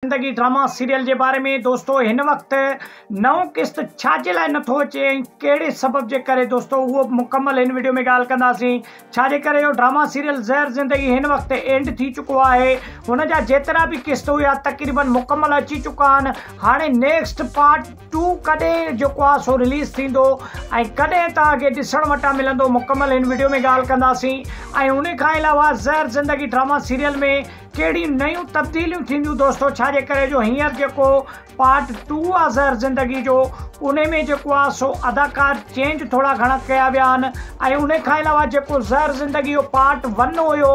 ज़िंदगी drama serial के बारे में दोस्तों इन वक्त नओं किस्त छाजे लाइ नथो अचे ऐं कहिड़े सबब जे करे दोस्तों वो मुकम्मल इन वीडियो में ॻाल्हि कंदासीं। छाजे करे इहो ड्रामा सीरियल ज़हर ज़िंदगी इन वक्त एंड थी चुको है। हुन जा जेतिरा भी किस्त हुआ तक़रीबन मुकम्मल अची चुका आहिनि। हाणे नेक्स्ट पार्ट 2 कॾहिं जेको आहे सो रिलीज़ थींदो ऐं कॾहिं तव्हांखे ॾिसण वटां मिलंदो मुकम्मल इन वीडियो में ॻाल्हि कंदासीं। ऐं उन खां अलावा ज़हर ज़िंदगी ड्रामा सीरियल में कहिड़ी नयूं तब्दीलियूं थींदियूं दोस्तों। छाजे करे जो हींअर जेको पार्ट 2 आहे ज़हर ज़िंदगी जो उन में जेको आहे सो अदाकार चेंज थोड़ा घणा कया विया आहिनि। ऐं उन खां अलावा जेको ज़हर ज़िंदगी जो पार्ट 1 हुयो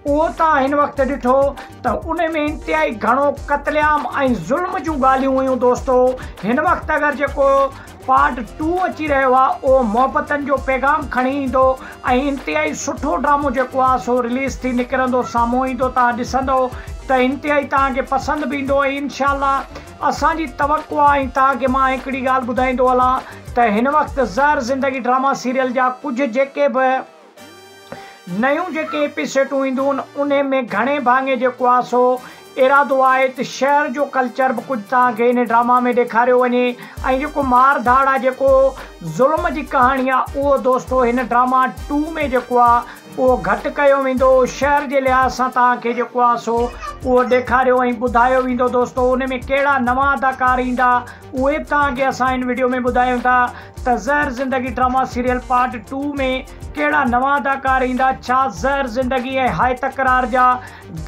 उहो तव्हां हिन वक़्तु ॾिठो त उन में इंतिहाई घणो क़त्लेआम ऐं ज़ुल्म जूं ॻाल्हियूं हुयूं दोस्तों। हिन वक़्तु अगरि जेको पार्ट 2 अची रहियो आहे उहो मोहब्बतनि जो पैगाम खणी ईंदो ऐं इंतिहाई सुठो ड्रामो जेको आहे सो रिलीज़ थी निकिरंदो साम्हूं ईंदो। तव्हां ॾिसंदो त इंतिहाई तव्हांखे पसंदि बि ईंदो ऐं इंशाअल्लाह असांजी तवक़ो आहे। ऐं तव्हांखे मां हिकिड़ी ॻाल्हि ॿुधाईंदो हलां त हिन वक़्तु ज़हर ज़िंदगी ड्रामा सीरियल जा कुझु जेके बि नयूं जेके एपिसोडूं ईंदियूं आहिनि उन में घणे भाङे जेको आहे सो इरादो आहे त शहर जो कल्चर बि कुझु तव्हांखे हिन ड्रामा में ॾेखारियो वञे ऐं जेको मार धाड़ आहे जेको ज़ुल्म जी कहाणी आहे उहो दोस्तों हिन ड्रामा 2 में जेको आहे उहो घटि कयो वेंदो। शहर जे लिहाज़ सां तव्हांखे जेको आहे सो उहो ॾेखारियो ऐं ॿुधायो वेंदो दोस्तों। उन में कहिड़ा नवां अदाकार ईंदा उहे बि तव्हांखे असां हिन वीडियो में ॿुधायूं था त ज़हर ज़िंदगी ड्रामा सीरियल पार्ट 2 में कहिड़ा नवां अदाकार ईंदा। छा ज़हर ज़िंदगी ऐं हाय तकरार जा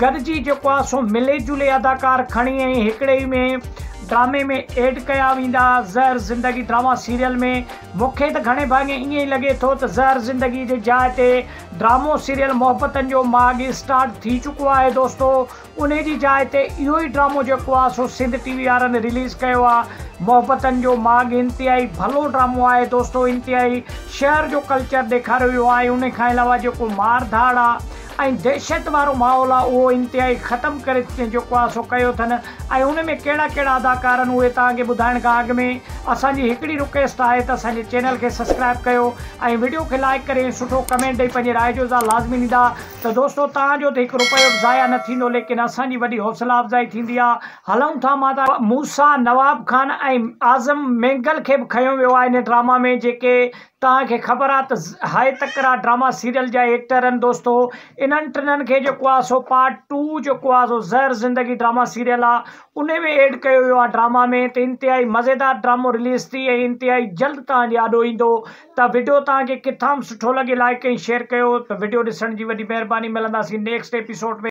गॾिजी जेको आहे सो मिले जुले अदाकार खणी ऐं हिकिड़े ई में ड्रामे में ऐड कया वेंदा ज़हर ज़िंदगी ड्रामा सीरियल में। मूंखे त घणे भाङे ईअं ई लॻे थो त ज़हर ज़िंदगी जी जाइ ते ड्रामो सीरियल मोहब्बतनि जो माग स्टार्ट थी चुको आहे दोस्तों। उन जी जाइ ते इहो ई ड्रामो जेको आहे सो सिंध टीवी वारनि रिलीज़ कयो आहे। मोहब्बतनि जो माग इंतिहाई भलो ड्रामो आहे दोस्तों। इंतिहाई शहर जो कल्चर ॾेखारियो वियो आहे। उन खां अलावा जेको मार धाड़ आहे ऐं दहशत वारो माहौल आहे उहो इंतिहाई ख़तमु करे जेको आहे सो कयो अथनि। ऐं उन में कहिड़ा कहिड़ा अदाकार आहिनि उहे तव्हांखे ॿुधाइण खां अॻु में असांजी हिकिड़ी रिक्वेस्ट आहे त असांजे चैनल खे सब्सक्राइब कयो ऐं वीडियो खे लाइक करे सुठो कमेंट ॾेई पंहिंजे राय जो इज़हार लाज़मी ॾींदा त दोस्तों तव्हांजो त हिकु रुपयो बि ज़ाया न थींदो लेकिन असांजी वॾी हौसला अफ़ज़ाई थींदी आहे। हलूं था माता मूसा नवाब खान ऐं आज़म मेंगल खे बि खयो वियो आहे हिन ड्रामा में। जेके तव्हांखे ख़बर आहे त हाय तकरार ड्रामा सीरियल जा एक्टर आहिनि दोस्तों। इन्हनि टिन्हनि खे जेको आहे सो पार्ट 2 जेको आहे सो ज़हर ज़िंदगी ड्रामा सीरियल आहे उन में ऐड कयो वियो आहे ड्रामा में। त इंतिहाई मज़ेदार ड्रामो रिलीज़ थी ऐं इंतिहाई जल्द तव्हांजे आॾो ईंदो। त वीडियो तव्हांखे किथां सुठो लॻे लाइक ऐं शेयर कयो। त वीडियो ॾिसण जी वॾी महिरबानी। मिलंदासीं नेक्स्ट एपिसोड में।